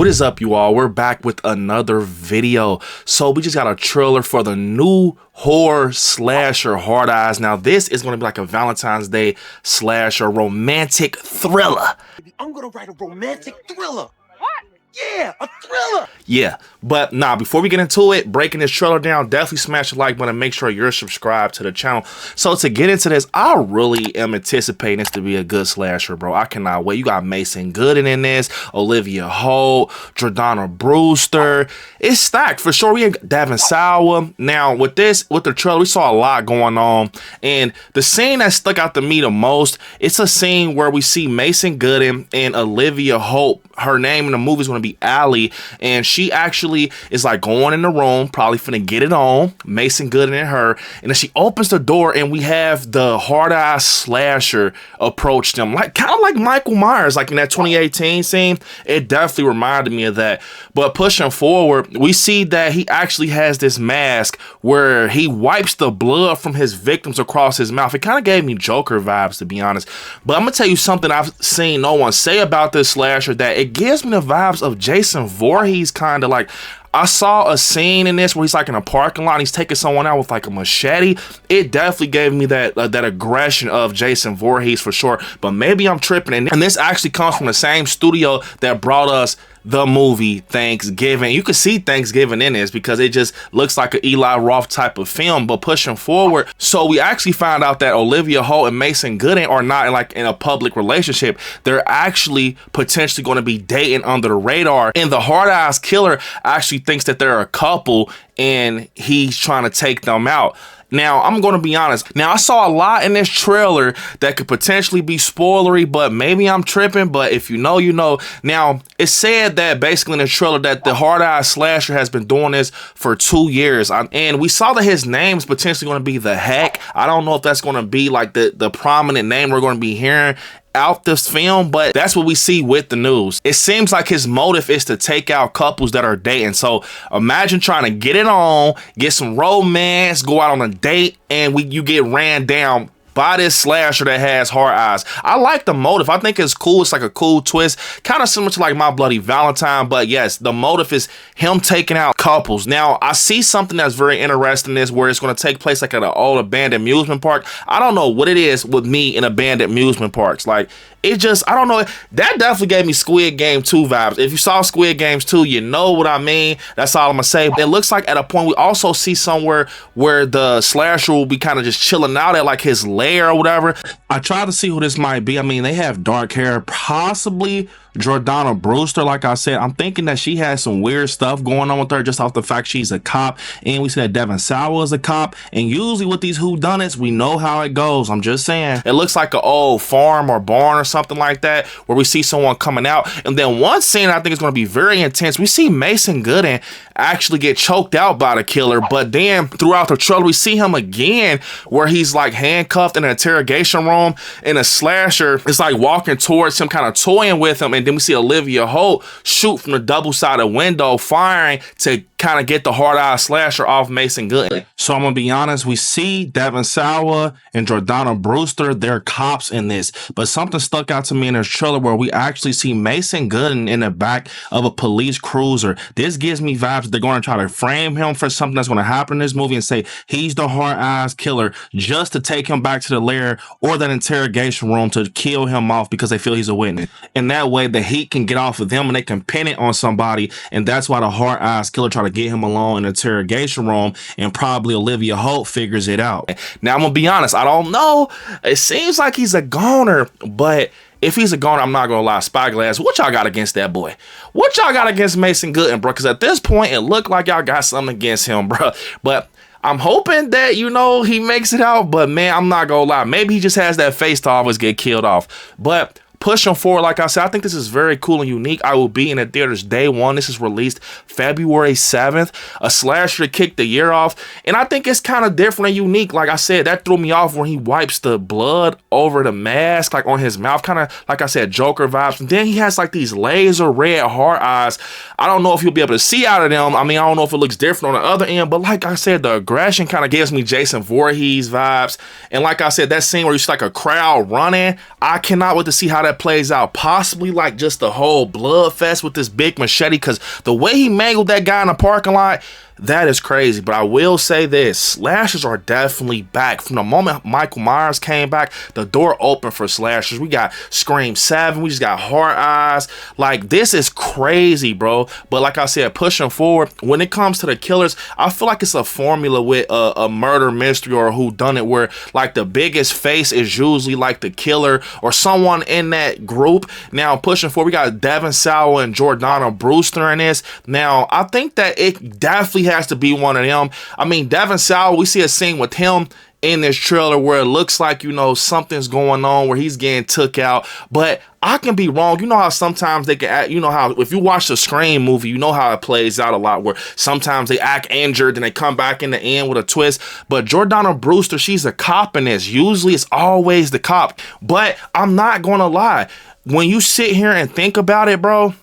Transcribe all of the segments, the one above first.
What is up, you all? We're back with another video. So we just got a trailer for the new horror slasher Hard Eyes. Now this is going to be like a Valentine's Day slasher romantic thriller. I'm gonna write a romantic thriller. What? Yeah, a thriller. Yeah, but nah, before we get into it, breaking this trailer down, definitely smash the like button and make sure you're subscribed to the channel. So to get into this, I really am anticipating this to be a good slasher, bro. I cannot wait. You got Mason Gooding in this, Olivia Holt, Jordana Brewster. It's stacked for sure. We have Devin Sawa. Now with the trailer, we saw a lot going on, and the scene that stuck out to me the most, it's a scene where we see Mason Gooding and Olivia Holt. Her name in the movie is going to be Allie, and she actually is like going in the room, probably finna get it on, Mason Gooding and her, and then she opens the door and we have the Hard Eyes slasher approach them, like kind of like Michael Myers, like in that 2018 scene. It definitely reminded me of that. But pushing forward, we see that he actually has this mask where he wipes the blood from his victims across his mouth. It kind of gave me Joker vibes, to be honest. But I'm gonna tell you something I've seen no one say about this slasher, that it gives me the vibes of Jason Voorhees, kind of like. I saw a scene in this where he's like in a parking lot and he's taking someone out with like a machete. It definitely gave me that that aggression of Jason Voorhees for sure, but maybe I'm tripping. And this actually comes from the same studio that brought us the movie Thanksgiving. You can see Thanksgiving in this because it just looks like an Eli Roth type of film. But pushing forward, so we actually found out that Olivia Holt and Mason Gooding are not in a public relationship. They're actually potentially going to be dating under the radar, and the Hard Eyes killer actually thinks that they're a couple and he's trying to take them out. Now, I'm going to be honest. Now, I saw a lot in this trailer that could potentially be spoilery, but maybe I'm tripping. But if you know, you know. Now, it said that basically in the trailer that the Hard Eyes slasher has been doing this for 2 years. And we saw that his name's potentially going to be The Hack. I don't know if that's going to be like the prominent name we're going to be hearing out this film, but that's what we see with the news. It seems like his motive is to take out couples that are dating. So imagine trying to get it on, get some romance, go out on a date, and you get ran down by this slasher that has hard eyes. I like the motive. I think it's cool. It's like a cool twist, kind of similar to like My Bloody Valentine. But yes, the motive is him taking out couples. Now, I see something that's very interesting in this, where it's going to take place like at an old abandoned amusement park. I don't know what it is with me in abandoned amusement parks. Like, it just, I don't know. That definitely gave me Squid Game 2 vibes. If you saw Squid Games 2, you know what I mean. That's all I'm gonna say. It looks like at a point we also see somewhere where the slasher will be kind of just chilling out at like his lair or whatever. I tried to see who this might be. I mean, they have dark hair, possibly Jordana Brewster. Like I said, I'm thinking that she has some weird stuff going on with her just off the fact she's a cop, and we see that Devin Sawa is a cop, and usually with these whodunits, we know how it goes. I'm just saying. It looks like an old farm or barn or something like that, where we see someone coming out. And then one scene I think is going to be very intense. We see Mason Gooding actually get choked out by the killer, but then throughout the trailer we see him again where he's like handcuffed in an interrogation room, and a slasher is like walking towards him, kind of toying with him, and then we see Olivia Holt shoot from the double-sided window, firing to kind of get the Hard Eye slasher off Mason Gooding. So I'm gonna be honest, we see Devin Sawa and Jordana Brewster, they're cops in this, but something stuck out to me in this trailer where we actually see Mason Gooding in the back of a police cruiser. This gives me vibes that they're going to try to frame him for something that's going to happen in this movie and say he's the Hard Eyes killer, just to take him back to the lair or that interrogation room to kill him off because they feel he's a witness. And that way the heat can get off of them and they can pin it on somebody, and that's why the Hard Eyes killer try to get him alone in the interrogation room, and probably Olivia Holt figures it out. Now I'm gonna be honest, I don't know. It seems like he's a goner, but if he's a goner, I'm not gonna lie, Spyglass, what y'all got against that boy? What y'all got against Mason Gooding, bro? Because at this point, it looked like y'all got something against him, bro. But I'm hoping that, you know, he makes it out. But man, I'm not gonna lie, maybe he just has that face to always get killed off. But pushing forward, like I said, I think this is very cool and unique. I will be in the theaters day one. This is released February 7th. A slasher to kick the year off. And I think it's kind of different and unique. Like I said, that threw me off when he wipes the blood over the mask, like on his mouth. Kind of, like I said, Joker vibes. And then he has like these laser red hard eyes. I don't know if you'll be able to see out of them. I mean, I don't know if it looks different on the other end. But like I said, the aggression kind of gives me Jason Voorhees vibes. And like I said, that scene where you see like a crowd running, I cannot wait to see how that that plays out. Possibly like just the whole blood fest with this big machete, because the way he mangled that guy in the parking lot, that is crazy. But I will say this, slashers are definitely back. From the moment Michael Myers came back, the door opened for slashers. We got Scream 7, we just got Hard Eyes. Like, this is crazy, bro. But like I said, pushing forward, when it comes to the killers, I feel like it's a formula with a murder mystery or whodunit, where like the biggest face is usually like the killer or someone in that group. Now pushing forward, we got Devin Sawa and Jordana Brewster in this. Now I think that it definitely has to be one of them. I mean, Devin Sawa, we see a scene with him in this trailer where it looks like, you know, something's going on, where he's getting took out. But I can be wrong. You know how sometimes they can act, you know how if you watch the Scream movie, you know how it plays out a lot, where sometimes they act injured and they come back in the end with a twist. But Jordana Brewster, she's a cop in this. Usually it's always the cop. But I'm not gonna lie, when you sit here and think about it, bro,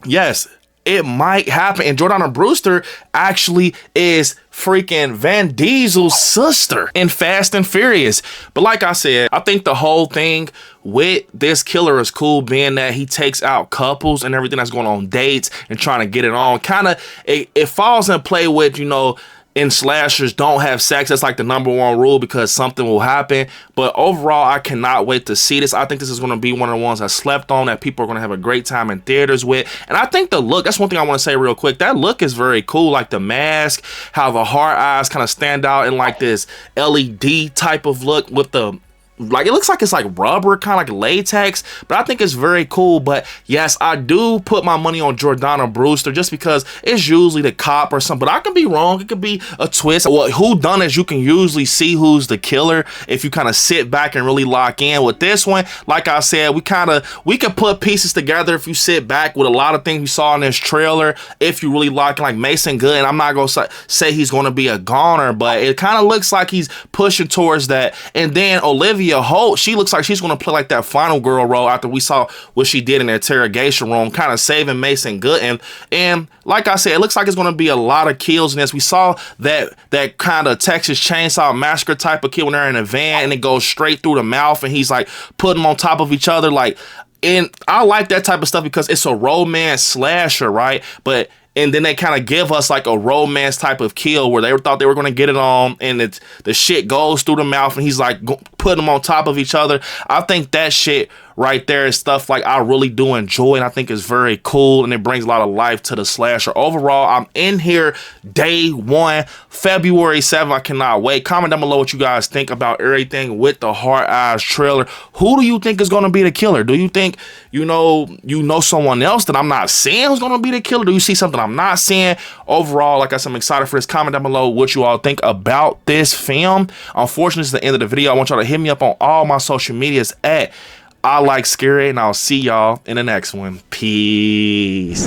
yes, it might happen. And Jordana Brewster actually is freaking Van Diesel's sister in Fast and Furious. But like I said, I think the whole thing with this killer is cool, being that he takes out couples and everything that's going on dates and trying to get it on. Kind of, it falls in play with, you know, in slashers, don't have sex. That's like the #1 rule, because something will happen. But overall, I cannot wait to see this. I think this is going to be one of the ones I slept on that people are going to have a great time in theaters with. And I think the look, that's one thing I want to say real quick. That look is very cool. Like the mask, how the hard eyes kind of stand out in like this LED type of look with the, like, it looks like it's like rubber, kind of like latex, but I think it's very cool. But yes, I do put my money on Jordana Brewster, just because it's usually the cop or something. But I can be wrong. It could be a twist. Well, whodunits, you can usually see who's the killer if you kind of sit back and really lock in. With this one, like I said, we could put pieces together if you sit back with a lot of things we saw in this trailer. If you really lock in, like Mason Good, and I'm not gonna say he's gonna be a goner, but it kind of looks like he's pushing towards that. And then Olivia Holt, she looks like she's going to play like that final girl role after we saw what she did in the interrogation room, kind of saving Mason Good. And like I said, it looks like it's going to be a lot of kills in this. We saw that kind of Texas Chainsaw Massacre type of kill when they're in a van and it goes straight through the mouth and he's like putting them on top of each other. Like, and I like that type of stuff because it's a romance slasher, right? And then they kind of give us like a romance type of kill where they thought they were going to get it on, and the shit goes through the mouth and he's like putting them on top of each other. I think that shit right there is stuff like I really do enjoy, and I think it's very cool, and it brings a lot of life to the slasher. Overall, I'm in here day one, February 7th. I cannot wait. Comment down below what you guys think about everything with the Hard Eyes trailer. Who do you think is going to be the killer? Do you think you know someone else that I'm not seeing who's going to be the killer? Do you see something I'm not seeing? Overall, like I said, I'm excited for this. Comment down below what you all think about this film. Unfortunately, this is the end of the video. I want y'all to hit me up on all my social medias at ILIKESCARY, and I'll see y'all in the next one. Peace.